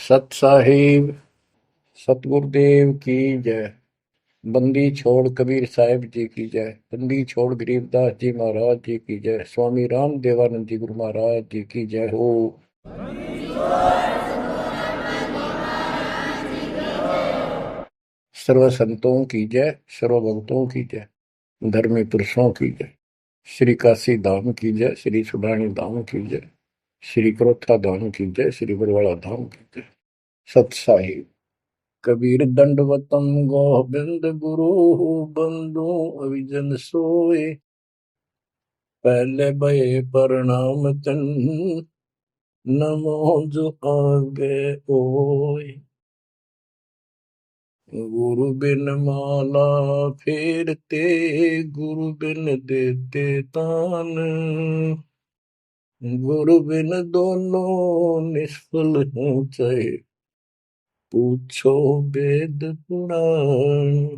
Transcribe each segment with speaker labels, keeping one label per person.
Speaker 1: सत साहिब सतगुरुदेव की जय। बंदी छोड़ कबीर साहिब जी की जय। बंदी छोड़ गरीबदास जी महाराज जी की जय। स्वामी राम देवानंद जी गुरु महाराज जी की जय हो। सर्व संतों की जय, सर्व भक्तों की जय, धर्मी पुरुषों की जय। श्री काशी धाम की जय, श्री सुडानी धाम की जय, श्री क्रोथा धाम की जय, श्री बरवाड़ा धाम की जय। सत साहिब कबीर दंडवतम गोबिंद गुरु बंधु अविजन सोए। पहले भये प्रणाम तन नमो जो आगे ओए। गुरु बिन माला फेरते, गुरु बिन देते तान, गुरु बिन दोनों निष्फल हैं चाहे पूछो वेद पुराण।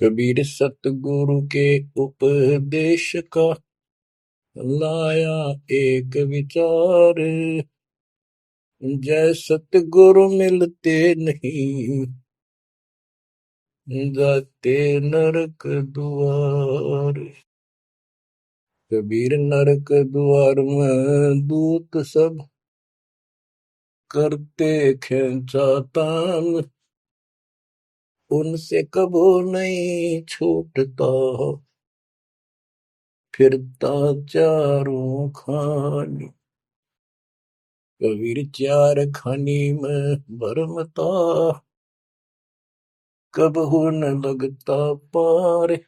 Speaker 1: कबीर सतगुरु के उपदेश का लाया एक विचार। जय सतगुरु मिलते नहीं, जाते नरक द्वार। कबीर नरक द्वार में दूत सब करते खेचा तान, उनसे कबो नहीं छूटता फिरता चारों खानी। कबीर चार खानी में भरमता, कबहू न लगता पार।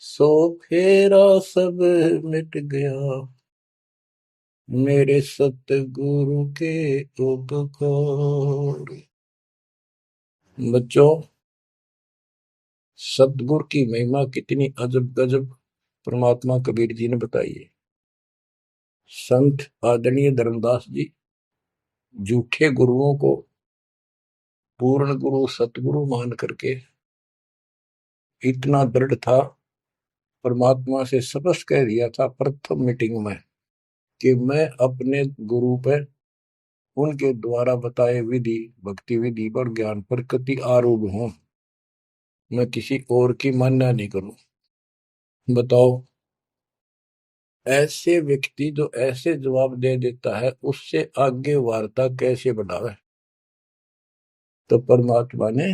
Speaker 1: सो फेरा सब मिट गया, मेरे सतगुरु के उपकार। बच्चों, सतगुरु की महिमा कितनी अजब गजब परमात्मा कबीर जी ने बताई है। संत आदरणीय धर्मदास जी झूठे गुरुओं को पूर्ण गुरु सतगुरु मान करके इतना दृढ़ था, परमात्मा से स्पष्ट कह दिया था प्रथम मीटिंग में कि मैं अपने गुरु पर उनके द्वारा बताए विधि भक्ति विधि पर ज्ञान पर कति आरूढ़ हूं, मैं किसी और की मान्य नहीं करूं। बताओ, ऐसे व्यक्ति जो ऐसे जवाब दे देता है उससे आगे वार्ता कैसे बढ़ावे। तो परमात्मा ने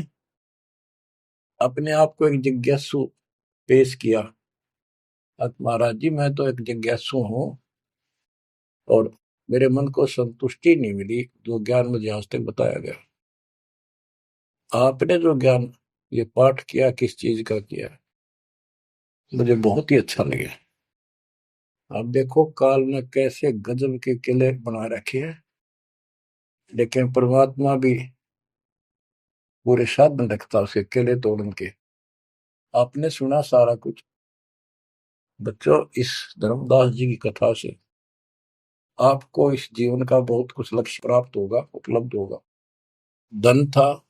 Speaker 1: अपने आप को एक जिज्ञासु पेश किया। महाराज जी, मैं तो एक जिज्ञासु हूं और मेरे मन को संतुष्टि नहीं मिली जो ज्ञान मुझे आज तक बताया गया। आपने जो ज्ञान ये पाठ किया किस चीज का किया, मुझे बहुत ही अच्छा लगा। आप देखो काल ने कैसे गजब के किले बना रखे हैं, लेकिन परमात्मा भी पूरे साधन रखता उसके किले तोड़न के। आपने सुना सारा कुछ। बच्चों, इस धर्मदास जी की कथा से आपको इस जीवन का बहुत कुछ लक्ष्य प्राप्त होगा, उपलब्ध होगा। धन था,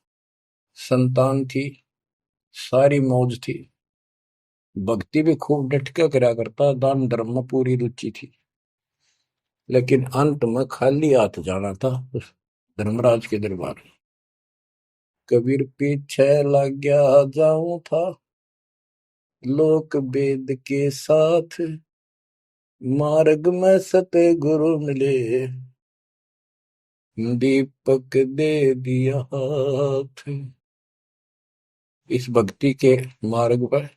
Speaker 1: संतान थी, सारी मौज थी, भक्ति भी खूब डट के करा करता, दान धर्म में पूरी रुचि थी, लेकिन अंत में खाली हाथ जाना था उस धर्मराज के दरबार। कबीर पीछे लग गया जाऊं था, लोक वेद के साथ, मार्ग में सतगुरु मिले, दीपक दे दिया हाथ। इस भक्ति के मार्ग पर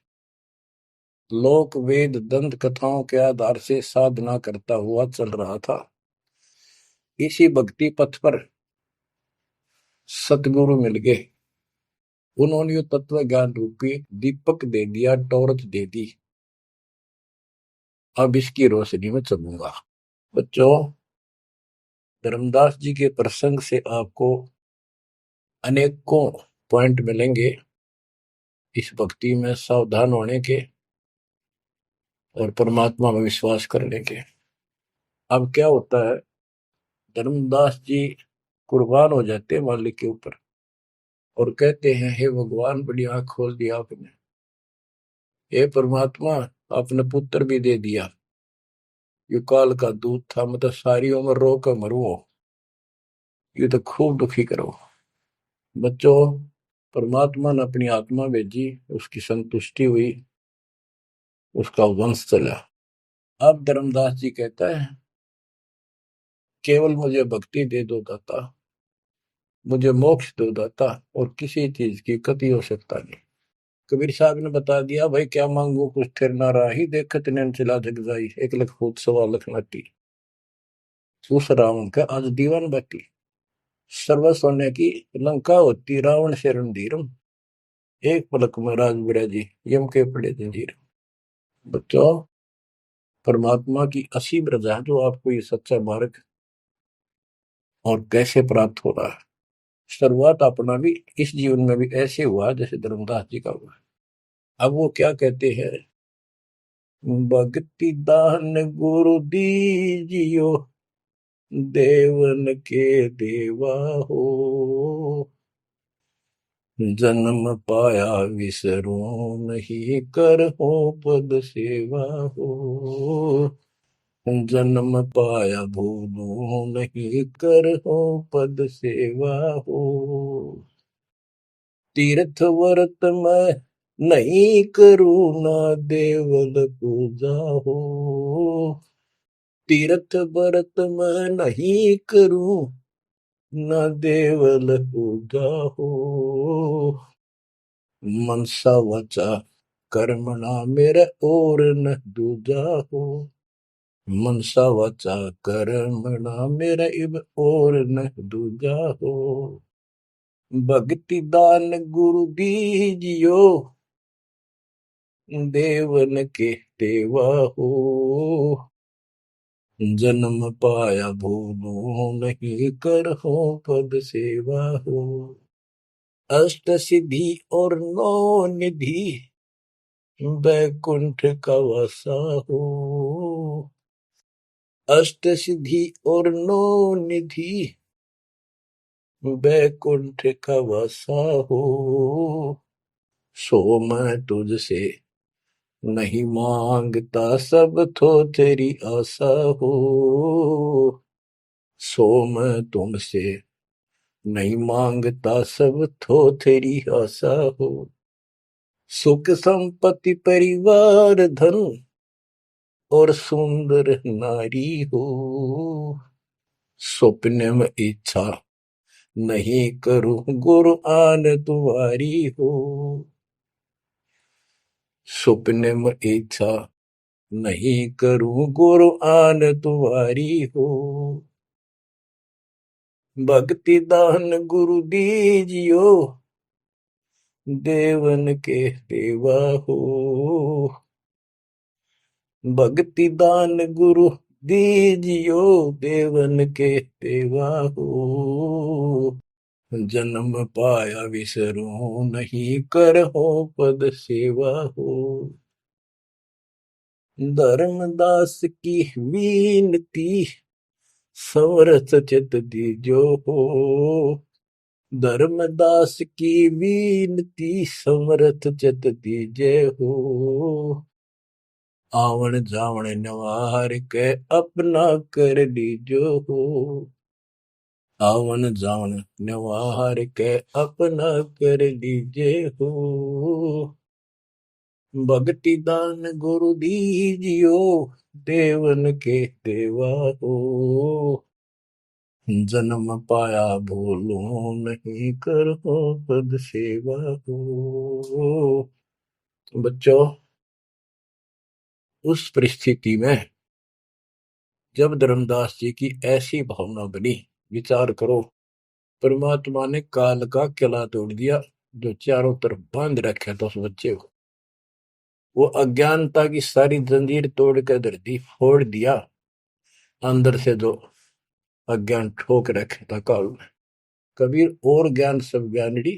Speaker 1: लोक वेद दंत कथाओं के आधार से साधना करता हुआ चल रहा था। इसी भक्ति पथ पर सतगुरु मिल गए। उन्होंने तत्व ज्ञान रूपी दीपक दे दिया, टॉर्च दे दी। अब इसकी रोशनी में चलूंगा। बच्चों, धर्मदास जी के प्रसंग से आपको अनेकों पॉइंट मिलेंगे इस भक्ति में सावधान होने के और परमात्मा में विश्वास करने के। अब क्या होता है, धर्मदास जी कुर्बान हो जाते हैं मालिक के ऊपर और कहते हैं, हे भगवान, बड़ी आंख खोल दिया आपने। हे परमात्मा, आपने पुत्र भी दे दिया। युकाल का दूध था, मतलब सारी उम्र रो कर मरुओ। ये तो खूब दुखी करो। बच्चों, परमात्मा ने अपनी आत्मा भेजी, उसकी संतुष्टि हुई, उसका वंश चला। अब धर्मदास जी कहता है, केवल मुझे भक्ति दे दो दाता, मुझे मोक्ष दो दाता, और किसी चीज की कति आवश्यकता नहीं। कबीर साहब ने बता दिया, भाई क्या मांगू कुछ थिर ना राही, देखत नैन चला जग जाई, 1 लाख फूट 1.25 लाख नाटी। उस रावण का आज दीवान बाकी। सर्व सोने की लंका होती, रावण से रणधीरम, एक पलक में राज बिड़ा जी, यम के पड़े जंजीर। बच्चों, परमात्मा की असीम रजा है जो आपको ये सच्चा मार्ग और कैसे प्राप्त हो रहा है। शुरुआत अपना भी इस जीवन में भी ऐसे हुआ जैसे धर्मदास जी का हुआ। अब वो क्या कहते हैं, भक्ति दान गुरु दीजियो, देवन के देवा हो, जन्म पाया विसरो नहीं, कर हो पद सेवा हो, जन्म पाया भूलो नहीं, कर हो पद सेवा हो, तीर्थ व्रत में नहीं करूँ ना, देवल पूजा हो, तीर्थ व्रत में नहीं करूँ ना, देवल पूजा हो, मनसा वचा कर्मणा मेरे और न दूजा हो, मनसा वचा कर्मणा मेरा इब और न दूजा हो, भक्ति दान गुरु दीजियो, देवन के देवा हो, जन्म पाया भूलो नहीं, कर हो पद सेवा हो, अष्ट सिद्धि और 9 निधि, बैकुंठ का वासा हो, अष्ट सिद्धि और 9 निधि, बैकुंठ का वासा हो, सो मैं तुझसे नहीं मांगता, सब तो तेरी आशा हो, सो मैं तुमसे नहीं मांगता, सब तो तेरी आशा हो, सुख संपत्ति परिवार धन और सुंदर नारी हो, स्वप्न में इच्छा नहीं करूं, गुरु आन तुम्हारी हो, स्वप्न में इच्छा नहीं करूं, गुरु आन तुम्हारी हो, भक्ति दान गुरु दीजियो, देवन के देवा हो, भक्ति दान गुरु दीजियो, देवन के देवा हो, जन्म पाया विसरो नहीं, कर हो पद सेवा हो, धर्मदास की विनती, समरथ चित दीजो हो, धर्मदास की विनती, समरथ चित दीजे हो, आवन जावन नवार के अपना कर लीजो हो, आवन जावन नवार के अपना कर लीजे हो, भक्ति दान गुरु दीजियो, देवन के देवा हो, जन्म पाया भूलो नहीं, कर हो पद सेवा हो। बच्चों, उस परिस्थिति में जब धर्मदास जी की ऐसी भावना बनी, विचार करो, परमात्मा ने काल का किला तोड़ दिया जो चारों तरफ बांध रखा था उस बच्चे को, वो अज्ञानता की सारी जंजीर तोड़ कर धरती फोड़ दिया, अंदर से जो अज्ञान ठोक रखे था काल में। कबीर और ज्ञान सब ज्ञानड़ी,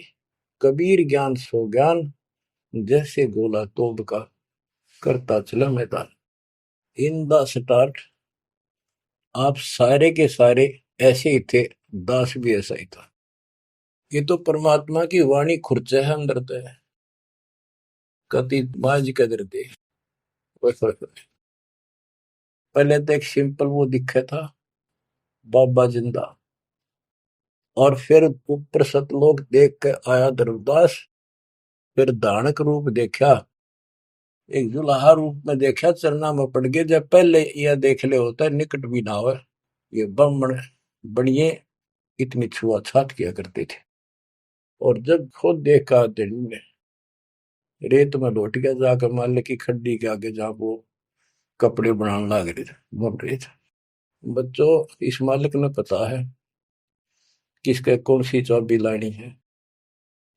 Speaker 1: कबीर ज्ञान सो ज्ञान, जैसे गोला तोब का करता चला मैदान। इन द स्टार्ट आप सारे के सारे ऐसे ही थे, दास भी ऐसा ही था। ये तो परमात्मा की वाणी खुर्चा है अंदर तो है, कति बाज कदर दे। पहले तो एक सिंपल वो दिखा था, बाबा जिंदा, और फिर ऊपर सतलोक देख के आया धर्मदास, फिर दानक रूप देखा, एक जुलाहा रूप में देखा, चरना में पड़ गए। जब पहले यह देख ले होता है निकट भी ना हो, ये ब्राह्मण बनिए इतनी छुआछात किया करते थे। और जब खुद देखा दिन ने रेत में लौट गया, जाकर मालिक की खड्डी के आगे जहाँ वो कपड़े बनाने लग रहे थे, बन रहे थे। बच्चों, इस मालिक ने पता है किसके कौन सी चाबी लानी है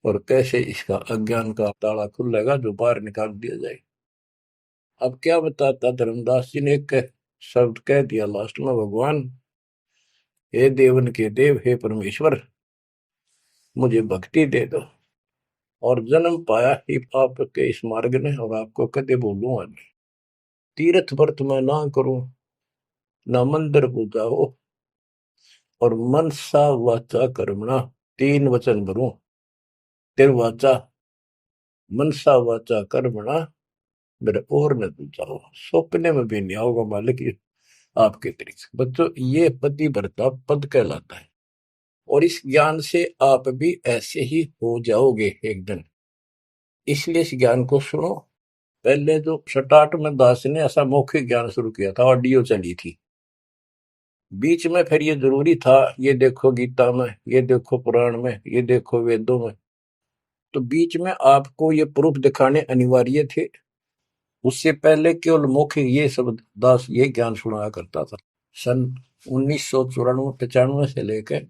Speaker 1: और कैसे इसका अज्ञान का ताला खुलेगा जो बाहर निकाल दिया जाए। अब क्या बताता धर्मदास जी ने एक शब्द कह दिया लास्ट में, भगवान हे देवन के देव, हे परमेश्वर, मुझे भक्ति दे दो और जन्म पाया ही आपके इस मार्ग ने, और आपको कदे बोलूंगा नहीं। तीर्थ व्रत में ना करूं, ना मंदिर पूजा हो, और मनसा वाचा कर्मणा, तीन वचन भरूं। वाचा, मनसा वाचा कर्मणा, मेरे और न दूजा हो, सपने में भी नहीं आओगे मालिक ये आपके तरीके। बच्चों, ये पति भरता पद कहलाता है, और इस ज्ञान से आप भी ऐसे ही हो जाओगे एक दिन। इसलिए इस ज्ञान को सुनो। पहले जो स्टार्ट में दास ने ऐसा मौखिक ज्ञान शुरू किया था, ऑडियो चली थी, बीच में फिर ये जरूरी था, ये देखो गीता में, ये देखो पुराण में, ये देखो वेदों में, तो बीच में आपको ये प्रूफ दिखाने अनिवार्य थे। उससे पहले केवल मौखिक ये सब दास ये ज्ञान सुनाया करता था। सन 1994-95 से लेकर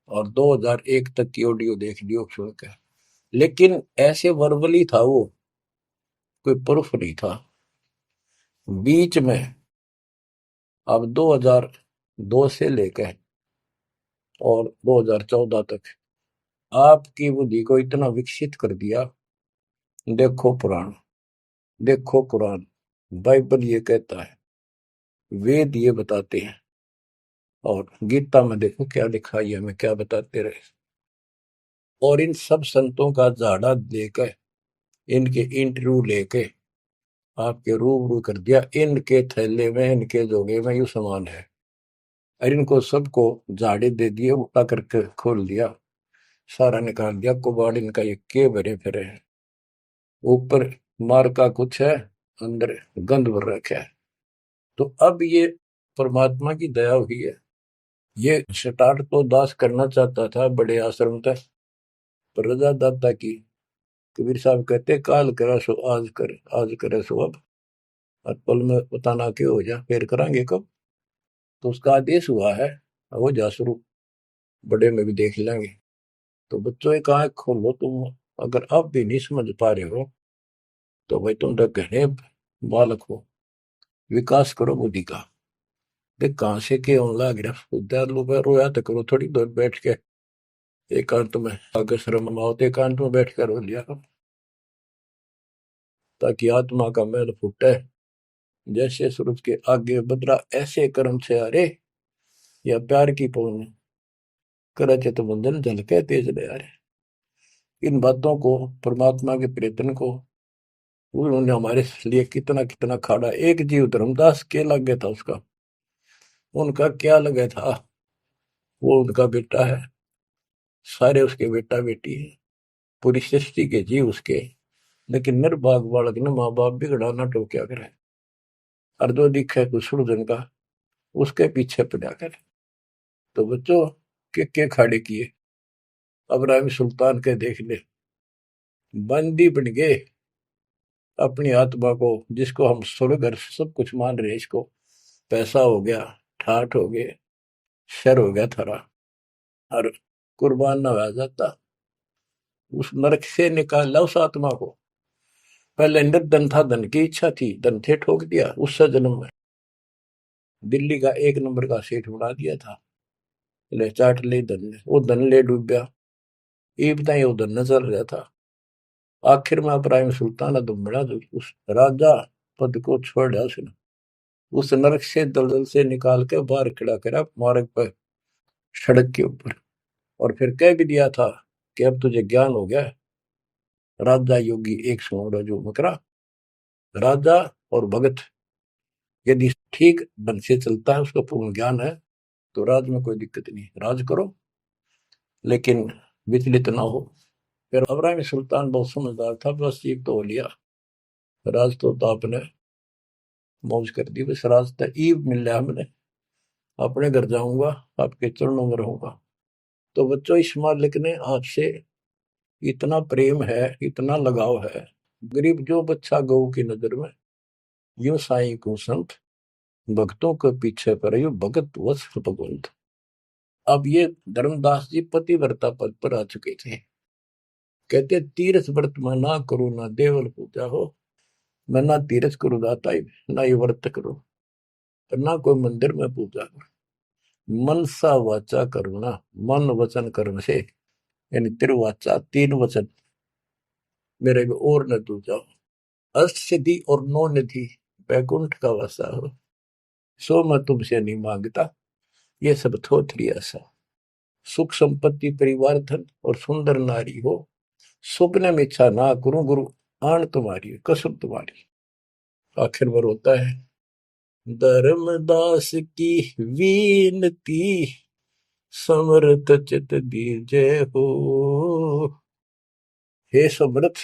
Speaker 1: और 2001 तक की ऑडियो देख लियो सुन के, लेकिन ऐसे वर्बली था वो, कोई प्रूफ नहीं था। बीच में अब 2002 से लेकर और 2014 तक आपकी बुद्धि को इतना विकसित कर दिया। देखो पुराण, देखो कुरान, बाइबल ये कहता है, वेद ये बताते हैं, और गीता में देखो क्या लिखा है, हमें क्या बताते रहे। और इन सब संतों का झाड़ा देकर, इनके इंटरव्यू लेके आपके रूबरू कर दिया, इनके थैले में, इनके जोगे में यू सामान है, और इनको सबको झाड़े दे दिए, उठा करके खोल दिया, सारा निकाल दिया, कुबाड़ इनका ये के भरे फिरे हैं। ऊपर मार का कुछ है, अंदर गंध भर रखा है। तो अब ये परमात्मा की दया हुई है। ये स्टार्ट तो दास करना चाहता था बड़े आश्रम तक, पर रजा दाता की। कबीर साहब कहते, काल करा सो आज कर, आज करे सो अब, और पल में बताना क्यों हो जा, फिर करांगे कब। तो उसका आदेश हुआ है, हो जा शुरू, बड़े में भी देख लेंगे। तो बच्चों एक आंख खोलो तुम, अगर अब भी नहीं समझ पा रहे हो तो भाई तुम तो घने बालक हो, विकास करो बुद्धि का। देख कहाँ से के होने लग रहा, उद्यालु पर रोया तो करो थोड़ी देर बैठ के, एकांत में, अगर शर्म आओ तो एकांत में बैठ कर रो लिया करो, ताकि आत्मा का मैल फूटे। जैसे सूरज के आगे बदरा, ऐसे कर्म से अरे, या प्यार की पौन करे तो बंधन झलके तेज ले आ रहे। इन बातों को, परमात्मा के प्रयत्न को, उन्होंने हमारे लिए कितना कितना खाड़ा। एक जीव धर्मदास के लग गया था उसका, उनका क्या लगा था, वो उनका बेटा है, सारे उसके बेटा बेटी है, पूरी सृष्टि के जीव उसके। लेकिन निर्भाग बालक ने माँ बाप बिगड़ा ना टोक्या करे, और जो दिखे कुछ का उसके पीछे पड़ा करे। तो बच्चों, के खाड़े किए, अब्राहिम सुल्तान के देख ले, बंदी बन गए अपनी आत्मा को, जिसको हम स्वर्ग और सब कुछ मान रहे हैं, इसको पैसा हो गया, ठाठ हो गए, शर हो गया थारा, और कुर्बान ना हो जाता, उस नरक से निकाल ला उस आत्मा को। पहले निर्धन था, धन की इच्छा थी, धन थे ठोक दिया, उससे जन्म में दिल्ली का एक नंबर का सेठ बना दिया था, ले चाट ले धन ने, वो धन ले डूबया, ये बताइए वो धन नजर रहा था। आखिर में इब्राहिम सुल्तान अदम बड़ा, जो उस राजा पद को छोड़ दिया उसने, उस नरक से दलदल से निकाल के बाहर खड़ा करा मार्ग पर, सड़क के ऊपर, और फिर कह भी दिया था कि अब तुझे ज्ञान हो गया। राजा योगी एक सुनो जो मकरा, राजा और भगत यदि ठीक ढंग से चलता है, उसका पूर्ण ज्ञान है, तो राज में कोई दिक्कत नहीं, राज करो लेकिन विचलित ना हो। फिर इब्राहिम सुल्तान बहुत समझदार था, बस एक तो हो लिया राज, तो आपने मौज कर दी, बस रास्ता ईब मिल रहा हमने, अपने घर जाऊंगा, आपके चरणों में रहूंगा। तो बच्चों, इस मालिक ने आपसे इतना प्रेम है, इतना लगाव है, गरीब जो बच्चा गऊ की नजर में, यूं साईं को संत भक्तों के पीछे पर यू भगत वत्स भगवंत। अब ये धर्मदास जी पतिव्रता पद पर आ चुके थे। कहते तीर्थ व्रत में ना करो ना देवल पूजा हो, मैं ना तीर्थ करो दाता ही, ना ये व्रत करो, और ना कोई मंदिर में पूजा करो। मनसा वाचा करुणा, मन वचन कर्म से, यानी तिरुवाचा, तीन वचन मेरे को और न तू जाओ। अष्ट सिद्धि और नौ निधि बैकुंठ का वासा हो, सो मैं तुमसे नहीं मांगता, ये सब थोथरी ऐसा। सुख संपत्ति परिवार धन और सुंदर नारी हो, सुपने में इच्छा ना करूं गुरु, आन तुम्हारी कसम तुम्हारी। आखिर में रोता है, धर्मदास की वीनती, समर्थ चित दीजे हो। हे समर्थ,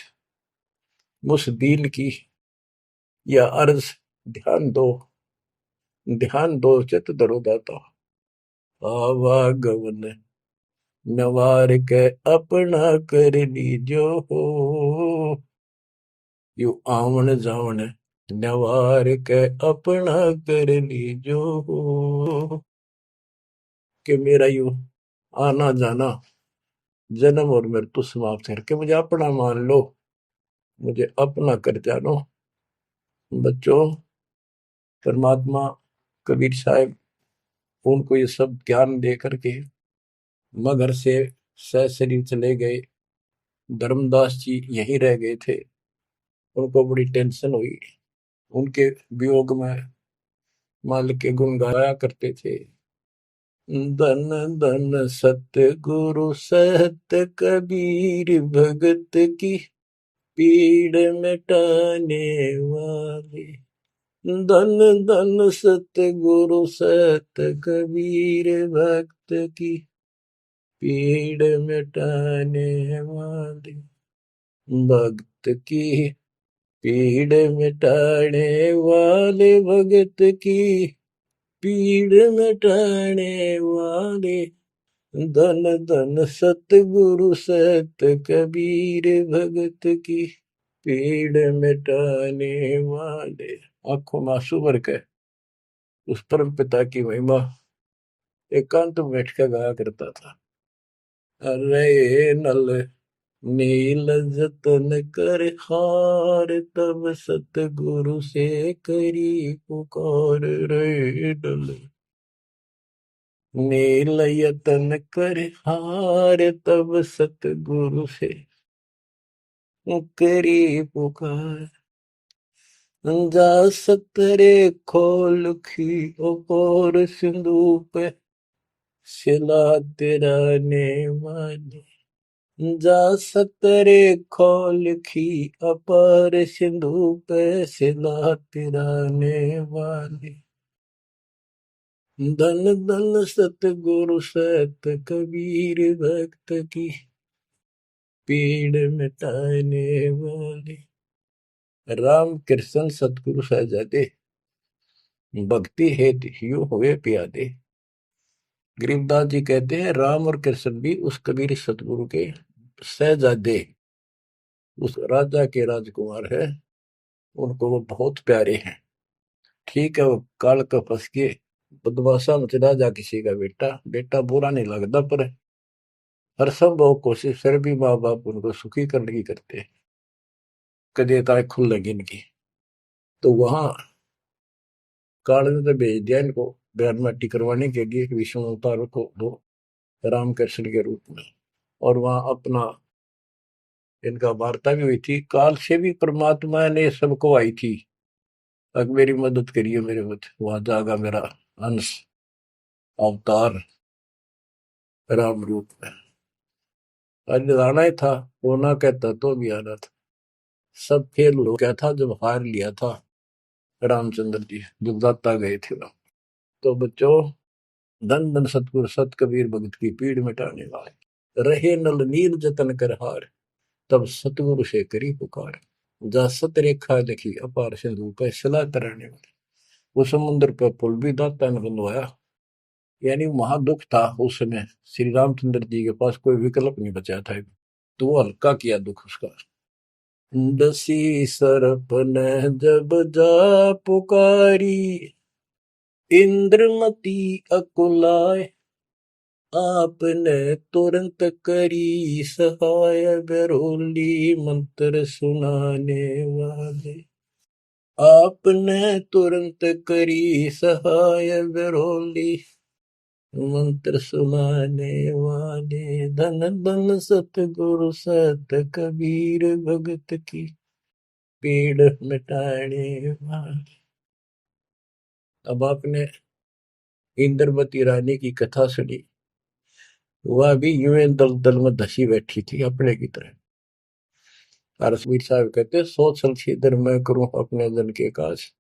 Speaker 1: मुझ दीन की या अर्ज ध्यान दो, ध्यान दो, चित धरो दाता। आवागमन नवार के अपना कर लीजो हो, यू आवन जावन नवार के अपना कर लीजो हो। कि मेरा यू आना जाना, जन्म और मृत्यु समाप्त करके मुझे अपना मान लो, मुझे अपना कर जानो। बच्चों, परमात्मा कबीर साहब उनको ये सब ज्ञान दे करके मगर से सशरीर चले गए। धर्मदास जी यहीं रह गए थे। उनको बड़ी टेंशन हुई। उनके वियोग में मालिक के गुण गाया करते थे। धन धन सत्य गुरु सत्य कबीर, भगत की पीड़ मिटाने वाले। धन धन सत्य गुरु सत्य कबीर, भक्त की पीड़ मिटाने वाले। भक्त की पीड़ मिटाने वाले, भगत की पीड़ मिटाने वाले। धन धन सतगुरु सत कबीर, भगत की पीड़ मिटाने वाले। आंखों में आंसू भर के उस परम पिता की महिमा एकांत में बैठ कर गाया करता था। अरे नल नील जतन कर हार, तब सतगुरु से करी पुकार। रे नल नील यतन कर हार, तब सतगुरु से करी पुकार। जा सतरे खोल खी और सिंधु पे, सिला तेरा ने वाली। जा सतरे खोल खी अपार सिंधु पे, सिला तिराने वाली। धन धन सतगुरु सत कबीर, भक्त की पीड़ मिटाने वाले। राम कृष्ण सतगुरु सहजादे, भक्ति हेतु ह्यू हुए प्यादे। गरीबदास जी कहते हैं राम और कृष्ण भी उस कबीर सतगुरु के सहजादे, उस राजा के राजकुमार है, उनको वो बहुत प्यारे हैं। ठीक है, वो काल का फंस के बदमाशा मच राजा किसी का बेटा, बेटा बुरा नहीं लगता, पर हर संभव कोशिश फिर भी माँ बाप उनको सुखी करने की करते हैं, कदे ताए खुल लगी इनकी। तो वहां काल ने तो भेज दिया इनको बयान माटी करवाने के लिए विष्णु अवतार को दो रामकृष्ण के रूप में, और वहां अपना इनका वार्ता भी हुई थी। काल से भी परमात्मा ने सबको आई थी, अब मेरी मदद करिए, मेरे मत वहां जागा मेरा अंश अवतार राम रूप में। आज आना ही था, होना कहता तो भी आना था। सब फेल हो गया था जब हार लिया था रामचंद्र जी, जब दाता गए थे ना। तो बच्चों, धन धन सतगुरु सत कबीर, भगत की पीड़ मिटाने वाले। रहे नल नीर जतन कर हार, तब सतगुरु से करी पुकार। जा सत रेखा लिखी अपार सिंधु पे सला तराने वाले। वो समुद्र पर पुल भी दाता ने बनवाया। यानी वहां दुख था उस समय, श्री रामचंद्र जी के पास कोई विकल्प नहीं बचा था, तो वो हल्का किया दुख उसका। दसी सरप ने जब जा पुकारी, इंद्रमती अकुलाय, आपने तुरंत करी सहाय, बरोली मंत्र सुनाने वाले। आपने तुरंत करी सहाय, बरोली मंत्र सुनाने वाले। धन धन सतगुरु सत कबीर, भगत की पीड़ मिटाने वाले। अब आपने इंद्रवती रानी की कथा सुनी, वह भी यूं दल दल में धसी बैठी थी अपने की तरह। रसवीर साहब कहते, सोच छलछीदर मैं करूं अपने जन के काज,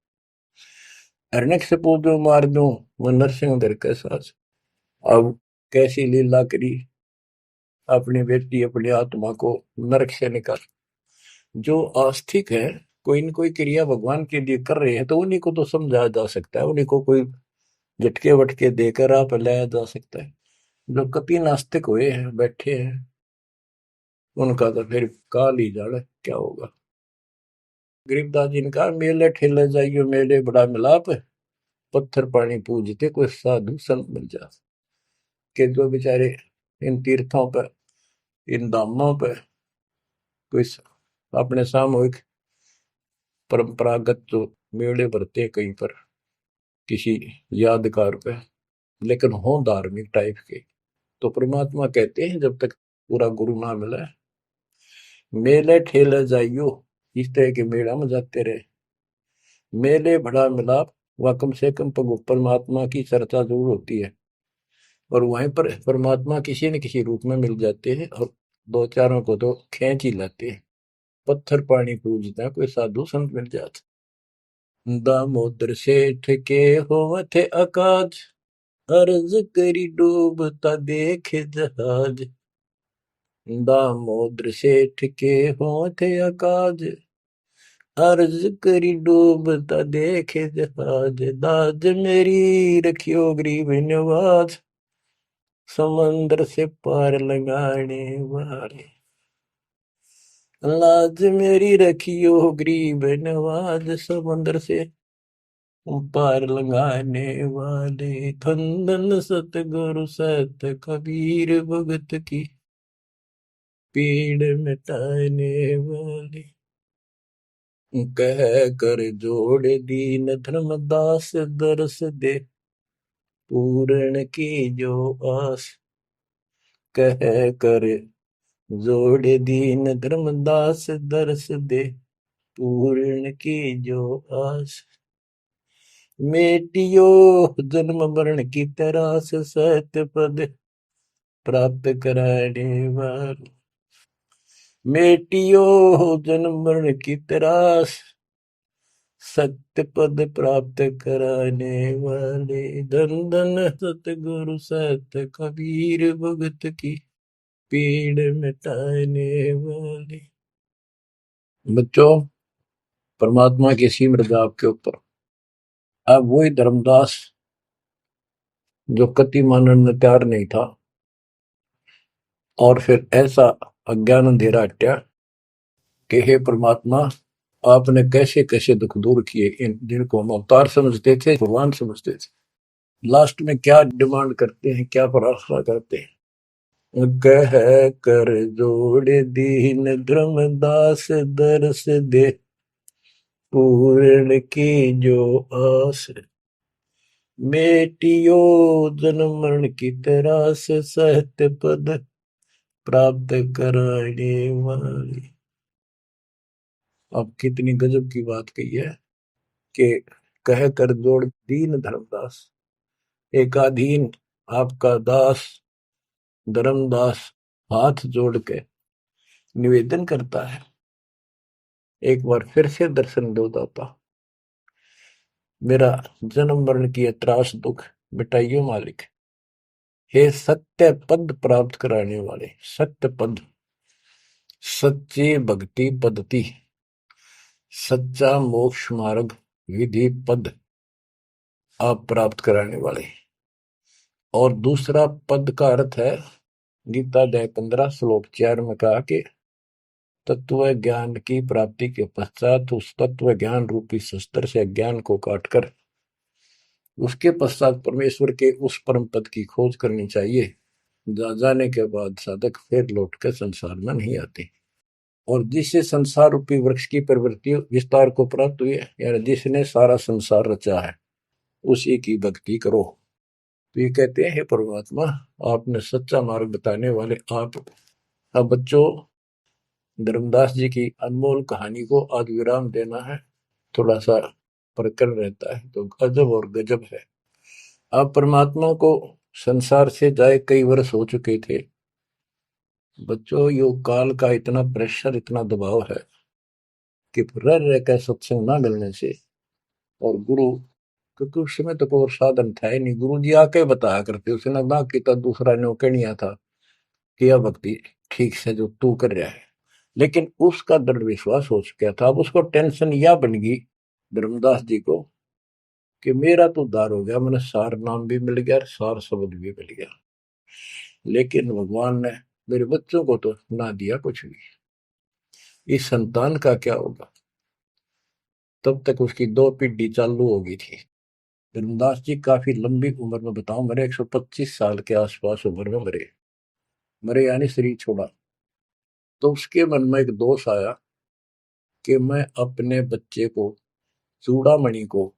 Speaker 1: अरनक से पूजो मार दूं वो नरसिंह दर के साज। अब कैसी लीला करी अपनी बेटी अपनी आत्मा को नरक से निकाल। जो आस्तिक है, कोई न कोई क्रिया भगवान के लिए कर रहे हैं, तो उन्हीं को तो समझाया जा सकता है, उन्हीं को कोई झटके वटके देकर आप लाया जा सकता है। जो कति नास्तिक हुए हैं बैठे हैं, उनका तो फिर काल ही जाने क्या होगा। गरीबदास जी ने कहा, मेले ठेले जाइयो मेले बड़ा मिलाप, पत्थर पानी पूजते कोई साधु संत मिल जा। के जो बेचारे इन तीर्थों पर, इन धामों पर कोई अपने सामूहिक परंपरागत जो मेले भरते कहीं पर किसी यादगार पे, लेकिन हो धार्मिक टाइप के, तो परमात्मा कहते हैं जब तक पूरा गुरु ना मिला, मेले ठेले जाइयो, इस तरह के मेला में जाते रहे, मेले बड़ा मिलाप, वह कम से कम परमात्मा की चर्चा जरूर होती है, और वहीं पर परमात्मा किसी न किसी रूप में मिल जाते हैं, और दो चारों को तो खींच ही लाते हैं। पत्थर पानी पूजता कोई साधु संत मिल जाता। दामोदर सेठ के होवत अकाज, अर्ज करी डूबता देखे जहाज। दामोदर सेठ के होवत अकाज, अर्ज करी डूबता देखे जहाज। दाज मेरी रखियो गरीब नवाज, समंदर से पार लगाने वाले। लाज मेरी रखियो गरीब नवाज, समंदर से पार लगाने वाले। धन सतगुरु सत कबीर, भगत की पीड़ मिटाने वाले। कह कर जोड़ दीन धर्मदास, दरस दे पूर्ण की जो आस। कह कर जोड़ दीन धर्मदास, दरस दे पूर्ण की जो आस। मेटियो जन्म मरण की तरास, सत्य पद प्राप्त कराने वाले। मेटियो जन्म मरण की तरास, सत्य पद प्राप्त कराने वाले। धन धन सतगुरु सत कबीर, भगत की पीड़ मिटाने वाले। बच्चों, परमात्मा की सिमरन आपके ऊपर। अब वही धर्मदास जो कति मानने में तैयार नहीं था, और फिर ऐसा अज्ञान अंधेरा हटा कि हे परमात्मा, आपने कैसे कैसे दुख दूर किए, इन जिनको हम अवतार समझते थे, भगवान समझते थे, लास्ट में क्या डिमांड करते हैं, क्या प्रार्थना करते हैं। कह कर जोड़ दीन धर्मदास, दरस दे पूर्ण की जो आस। मेटियो जन्म मरण की तरास, सत्य पद प्राप्त कराने वाली। अब कितनी गजब की बात कही है कि कह कर जोड़ दीन धर्मदास, एकाधीन आपका दास धर्मदास हाथ जोड़ के निवेदन करता है, एक बार फिर से दर्शन दो दाता, मेरा जन्म मरण की त्रास दुख मिटाइयो मालिक। हे सत्य पद प्राप्त कराने वाले, सत्य पद, सच्ची भक्ति पद्धति, सच्चा मोक्ष मार्ग विधि पद आप प्राप्त कराने वाले। और दूसरा पद का अर्थ है गीता अध्याय 15 श्लोक 4 में कहा कि तत्व ज्ञान की प्राप्ति के पश्चात उस तत्व ज्ञान रूपी शस्त्र से ज्ञान को काटकर उसके पश्चात परमेश्वर के उस परम पद की खोज करनी चाहिए। जाने के बाद साधक फिर लौटकर संसार में नहीं आते। और जिससे संसार रूपी वृक्ष की प्रवृत्ति विस्तार को प्राप्त हुई है, यानी जिसने सारा संसार रचा है, उसी की भक्ति करो। तो ये कहते हैं, हे परमात्मा, आपने सच्चा मार्ग बताने वाले आप। अब बच्चों, धर्मदास जी की अनमोल कहानी को आज विराम देना है, थोड़ा सा प्रकरण रहता है, तो अजब और गजब है। आप परमात्मा को संसार से जाए कई वर्ष हो चुके थे। बच्चों, योग काल का इतना प्रेशर, इतना दबाव है कि रह रह कर सत्संग ना मिलने से, और गुरु, क्योंकि उस समय तो कोई साधन था ही नहीं, गुरु जी आके बताया करते, उसने ना किया दूसरा ने कहनिया था कि यह भक्ति ठीक से जो तू कर रहा है। लेकिन उसका दृढ़ विश्वास हो चुका था। अब उसको टेंशन यह बन गई धर्मदास जी को कि मेरा तो उद्धार हो गया, मैंने सार नाम भी मिल गया, सार शब्द भी मिल गया, लेकिन भगवान ने मेरे बच्चों को तो ना दिया कुछ भी, इस संतान का क्या होगा। तब तक उसकी 2 पीढ़ी चालू हो गई थी। धर्मदास जी काफी लंबी उम्र में, बताऊं, मेरे 125 साल के आसपास उम्र में मरे। मरे यानी शरीर छोड़ा। तो उसके मन में एक दोष आया कि मैं अपने बच्चे को, चूड़ामणि को,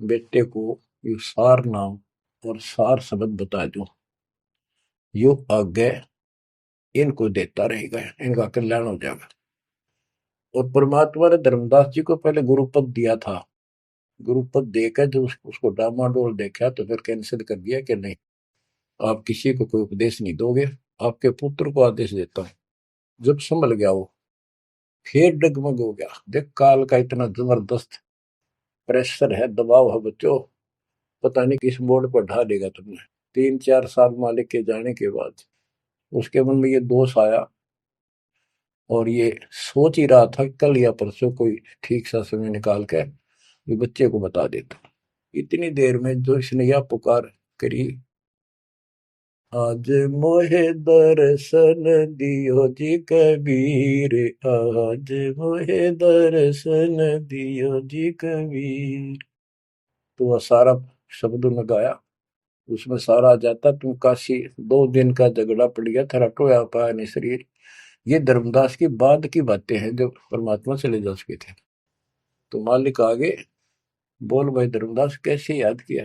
Speaker 1: बेटे को ये सार नाम और सार शब्द बता दूं, यो आगे इनको देता रहेगा, इनका कल्याण हो जाएगा। और परमात्मा ने धर्मदास जी को पहले गुरुपद दिया था। गुरुपद देकर जब उसको डामाडोल देखा तो फिर कैंसिल कर दिया कि नहीं, आप किसी को कोई उपदेश नहीं दोगे, आपके पुत्र को आदेश देता हूं। जब संभल गया वो, फिर डगमग हो गया। देख, काल का इतना जबरदस्त प्रेशर है, दबाव है बच्चों, पता नहीं किस बोर्ड पर ढा देगा तुमने। 3-4 साल मालिक के जाने के बाद उसके मन में ये दोष आया, और ये सोच ही रहा था कल या परसों कोई ठीक सा समय निकाल कर ये बच्चे को बता देता। इतनी देर में जो इसने यह पुकार करी, आज मोहे दर्शन दियो जी कबीर, आज मोहे दर्शन दियो जी कबीर। तो वह सारा शब्द में गाया, उसमें सारा जाता, तुम काशी 2 दिन का झगड़ा पड़ गया, थारा टोया पाया नहीं शरीर। ये धर्मदास की बाद की बातें हैं, जो परमात्मा चले जा चुके थे। तो मालिक आगे बोल, भाई धर्मदास कैसे याद किया।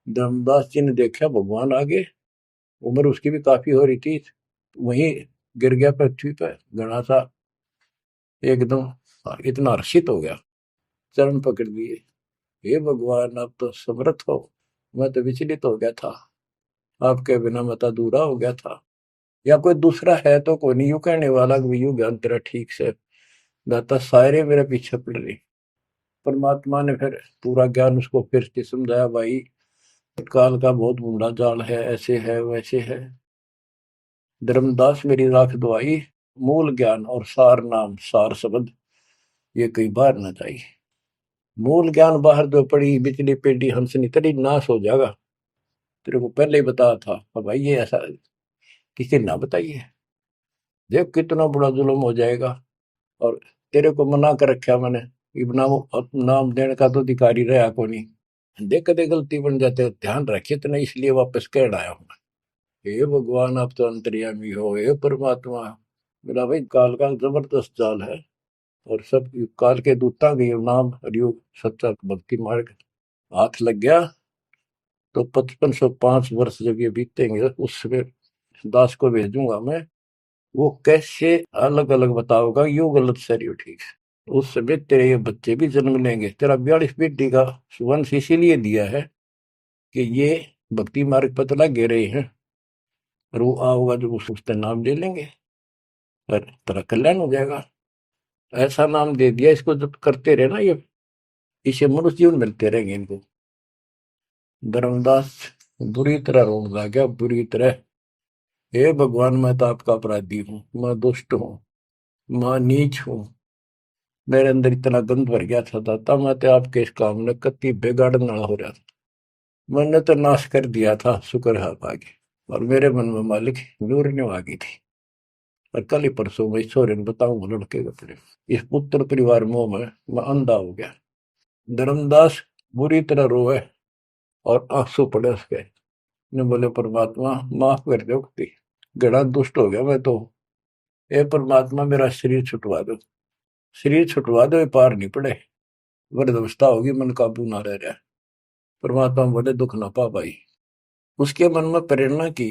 Speaker 1: धर्मदास जी ने देखा भगवान आगे, उम्र उसकी भी काफी हो रही थी, वहीं गिर गया पृथ्वी पर घना सा, एकदम इतना हर्षित हो गया, चरण पकड़ लिए। हे भगवान, आप तो समर्थ हो, मैं तो विचलित हो गया था, आपके बिना मत अधूरा हो गया था। या कोई दूसरा है तो कोई नहीं, यूं कहने वाला कि यूं ज्ञान तेरा ठीक से दाता, सारे मेरे पीछे पड़ रही। परमात्मा ने फिर पूरा ज्ञान उसको फिर से समझाया, भाई काल का बहुत बूढ़ा जाल है, ऐसे है वैसे है। धर्मदास मेरी राख दुआई, मूल ज्ञान और सार नाम सार शब्द ये कई बार न जाई। मूल ज्ञान बाहर जो पड़ी बिजली पेडी हंसनी तरी नाश हो जाएगा। तेरे को पहले ही बताया था, अब भाई ये ऐसा किसी ना बताइए, देख कितना बड़ा जुल्म हो जाएगा। और तेरे को मना कर रखा मैंने, नाम देने का तो अधिकारी रहा को नहीं। देख कदे गलती बन जाते, ध्यान रखिए तो नहीं, इसलिए वापस कह आया हूं। हे भगवान, आप तो अंतर्यामी हो, हे परमात्मा। मेरा भाई काल का जबरदस्त जाल है, और सब काल के दूता के नाम हरियोग सच्चा भक्ति मार्ग हाथ लग गया तो 5505 वर्ष जब ये बीतेंगे, उस समय दास को भेजूंगा मैं, वो कैसे अलग अलग बताओगा, यो गलत सर यो ठीक। उस समय तेरे ये बच्चे भी जन्म लेंगे। तेरा 42 पीढ़ी का वंश इसीलिए दिया है कि ये भक्ति मार्ग पर तला गे रहे हैं, और वो आओगा जब उसका नाम ले लेंगे और तेरा कल्याण हो जाएगा। ऐसा नाम दे दिया, इसको जब करते रहे ना, ये इसे मनुष्य जीवन मिलते रहेंगे इनको। धर्मदास बुरी तरह रोने लगा, बुरी तरह। हे भगवान, मैं तो आपका अपराधी हूँ, मैं दुष्ट हूँ, मैं नीच हूँ। मेरे अंदर इतना गंद भर गया था दाता, मैं तो आपके इस काम ने कति बिगाड़ने वाला हो रहा था। मैंने तो नाश कर दिया था, शुक्र है आप आगे। और मेरे मन में मालिक नूरने आ गई थी। और कल ही परसों मैं ईश्वर ने बताऊंगा लड़के का तेरे, इस पुत्र परिवार मोह में मैं अंधा हो गया। धर्मदास बुरी तरह रोए और आंसू पड़े उसके। ने बोले परमात्मा माफ कर दो, गड़ा दुष्ट हो गया मैं तो। ए परमात्मा, मेरा शरीर छुटवा दो, शरीर छुटवा दो, ये पार नहीं पड़े, वृद्धावस्था होगी, मन काबू ना रह रहा। परमात्मा बोले दुख ना पा भाई। उसके मन में प्रेरणा की।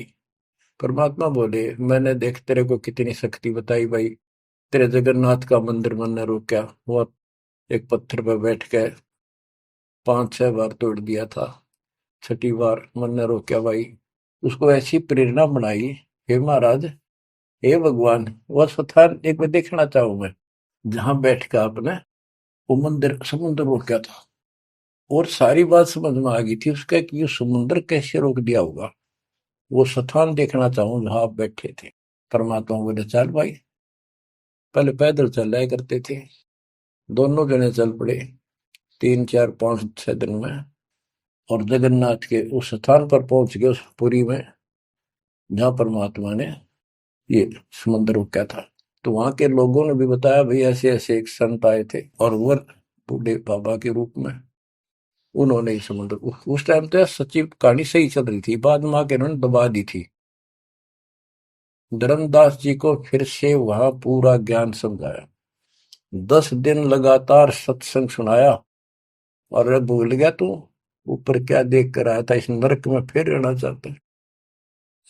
Speaker 1: परमात्मा बोले मैंने देख तेरे को कितनी शक्ति बताई भाई। तेरे जगन्नाथ का मंदिर मैंने रोका, वो एक पत्थर पर बैठ के 5-6 बार तोड़ दिया था, छठी बार मैंने रोका भाई। उसको ऐसी प्रेरणा बनाई। हे महाराज, हे भगवान, वह स्थान एक बार देखना चाहूं मैं, जहां बैठ कर आपने वो मंदिर समुद्र रोका था। और सारी बात समझ में आ गई थी उसका कि ये समुद्र कैसे रोक दिया होगा। वो स्थान देखना चाहूं जहां आप बैठे थे। परमात्मा बोले चल भाई। पहले पैदल चल रहा करते थे, दोनों जने चल पड़े 3-4-5-6 दिन में। और जगन्नाथ के उस स्थान पर पहुंच गए, उस पुरी में जहां परमात्मा ने ये समुद्र रोका था। तो वहां के लोगों ने भी बताया भाई ऐसे ऐसे एक संत आए थे, और वो बूढ़े बाबा के रूप में उन्होंने ही समुद्र, उस टाइम तो सच्ची कहानी सही चल रही थी, बाद में आके उन्होंने दबा दी थी। धर्मदास जी को फिर से वहां पूरा ज्ञान समझाया, 10 दिन लगातार सत्संग सुनाया। और अरे भूल गया तू, ऊपर क्या देख कर आया था, इस नरक में फिर रहना चाहता है।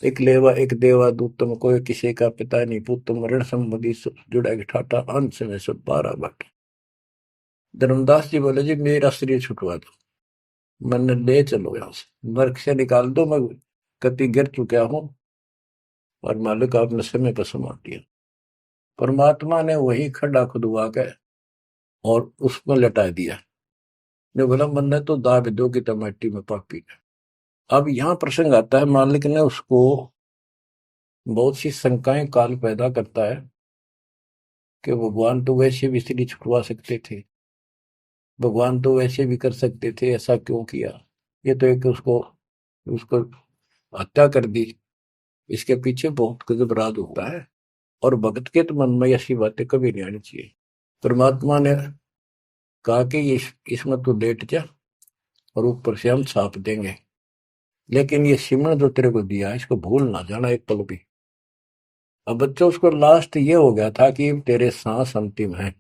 Speaker 1: एक लेवा एक देवा दूतम, कोई किसी का पिता नहीं पुतम, ऋण संबंधी जुड़ा ठाटा, अंश में सब 12 बात। धर्मदास जी बोले जी मेरा शरीर छुटवा दो, मैंने ले चलो यहाँ से, नरक से निकाल दो, मैं कति गिर चुका हूँ। और मालिक आपने समय पर संभाल दिया। परमात्मा ने वही खड्डा खुदवा के और उसमें लटा दिया। ने बोला मैंने तो दाब दो की टमाटी में पापी है। अब यहाँ प्रसंग आता है, मालिक ने उसको बहुत सी शंकाएं काल पैदा करता है कि भगवान तो वैसे भी स्त्री छुड़वा सकते थे, भगवान तो वैसे भी कर सकते थे, ऐसा क्यों किया। ये तो एक उसको उसको हत्या कर दी। इसके पीछे बहुत गजब राज होता है। और भक्त के तो मन में ऐसी बातें कभी नहीं आनी चाहिए। परमात्मा ने कहा कि इसमें तू लेट जा और ऊपर से हम छाप देंगे, लेकिन ये सिमरन जो तेरे को दिया इसको भूल ना जाना एक पल भी। अब बच्चों उसको लास्ट ये हो गया था कि तेरे सांस अंतिम है,